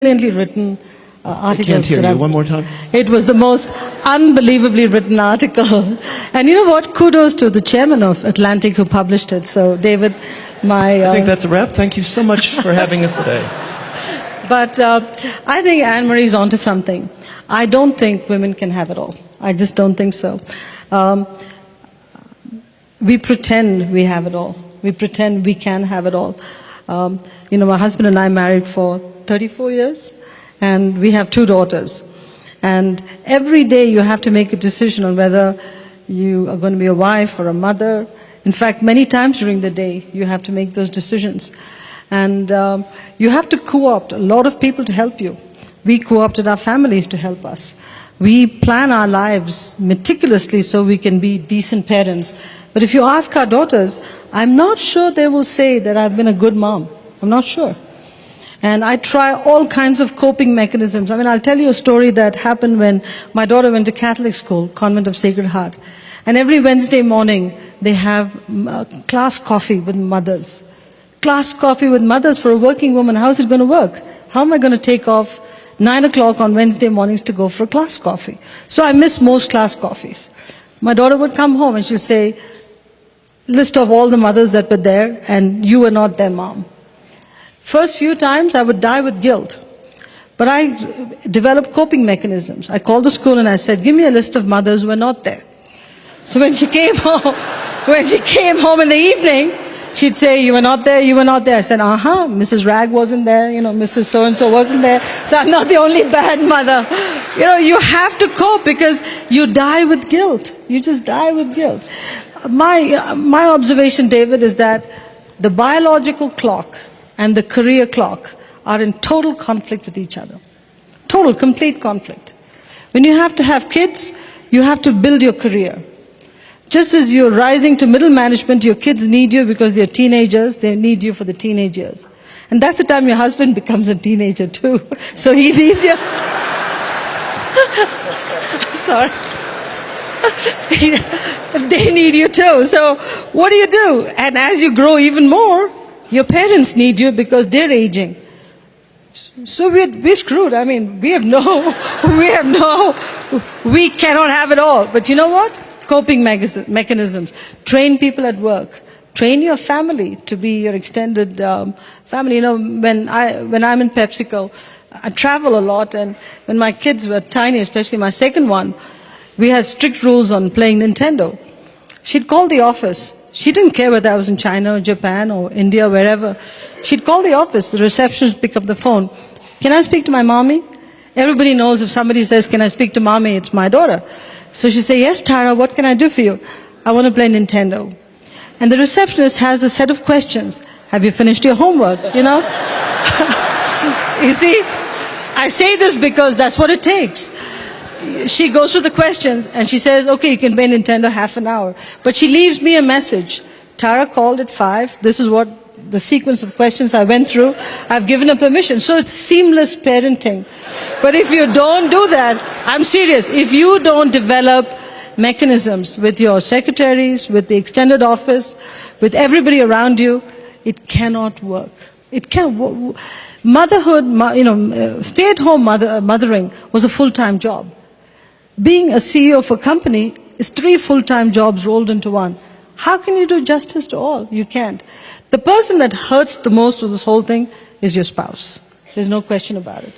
brilliantly written articles. I can't hear you. One more time. It was the most unbelievably written article. And you know what? Kudos to the chairman of Atlantic who published it. So, David, I think that's a wrap. Thank you so much for having us today. But I think Anne-Marie's onto something. I don't think women can have it all. I just don't think so. We pretend we have it all. We pretend we can have it all. My husband and I married for 34 years, and we have 2 daughters. And every day you have to make a decision on whether you are going to be a wife or a mother. In fact, many times during the day you have to make those decisions. And you have to co-opt a lot of people to help you. We co-opted our families to help us. We plan our lives meticulously so we can be decent parents. But if you ask our daughters, I'm not sure they will say that I've been a good mom. I'm not sure. And I try all kinds of coping mechanisms. I mean, I'll tell you a story that happened when my daughter went to Catholic school, Convent of Sacred Heart. And every Wednesday morning, they have class coffee with mothers. Class coffee with mothers for a working woman. How is it going to work? How am I going to take off 9 o'clock on Wednesday mornings to go for a class coffee? So I miss most class coffees. My daughter would come home and she'll say, list of all the mothers that were there, and you were not their mom. First few times I would die with guilt. But I developed coping mechanisms. I called the school and I said, give me a list of mothers who were not there. So when she came home in the evening, she'd say, you were not there, you were not there. I said, Mrs. Rag wasn't there, Mrs. So-and-so wasn't there. So I'm not the only bad mother. You have to cope because you die with guilt. You just die with guilt. My observation, David, is that the biological clock and the career clock are in total conflict with each other. Total, complete conflict. When you have to have kids, you have to build your career. Just as you're rising to middle management, your kids need you because they're teenagers, they need you for the teenage years. And that's the time your husband becomes a teenager too. So he needs you. Sorry. They need you too. So what do? And as you grow even more, your parents need you because they're aging. So we're screwed. I mean, we cannot have it all. But you know what? Coping mechanisms. Train people at work. Train your family to be your extended family. When I'm in PepsiCo, I travel a lot, and when my kids were tiny, especially my second one, we had strict rules on playing Nintendo. She'd call the office. She didn't care whether I was in China or Japan or India, wherever. She'd call the office. The receptionist would pick up the phone. Can I speak to my mommy? Everybody knows if somebody says, can I speak to mommy, it's my daughter. So she'd say, yes, Tara, what can I do for you? I want to play Nintendo. And the receptionist has a set of questions. Have you finished your homework? You see, I say this because that's what it takes. She goes through the questions and she says, okay, you can play Nintendo half an hour. But she leaves me a message. Tara called at 5. This is what the sequence of questions I went through. I've given her permission. So it's seamless parenting. But if you don't do that, I'm serious, if you don't develop mechanisms with your secretaries, with the extended office, with everybody around you, it cannot work. It can't. Motherhood, stay-at-home mothering was a full-time job. Being a CEO of a company is 3 full-time jobs rolled into one. How can you do justice to all? You can't. The person that hurts the most with this whole thing is your spouse. There's no question about it.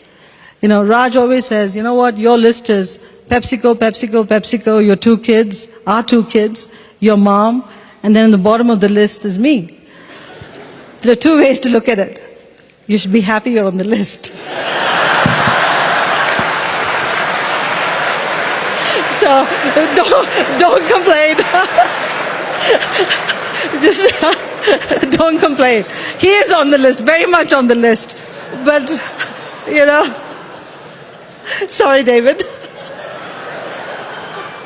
Raj always says, you know what, your list is PepsiCo, PepsiCo, PepsiCo, your 2 kids, our 2 kids, your mom, and then in the bottom of the list is me. There are 2 ways to look at it. You should be happy you're on the list. So don't complain. Just don't complain. He is on the list, very much on the list. But, sorry, David.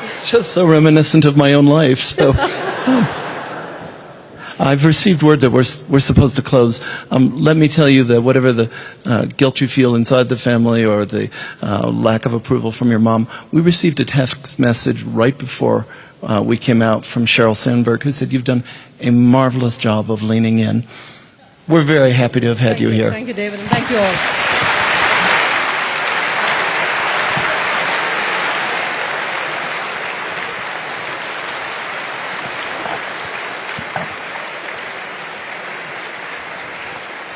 It's just so reminiscent of my own life. So I've received word that we're supposed to close. Let me tell you that whatever the guilt you feel inside the family or the lack of approval from your mom, we received a text message right before we came out from Sheryl Sandberg, who said, you've done a marvelous job of leaning in. We're very happy to have had you here. Thank you, David, and thank you all.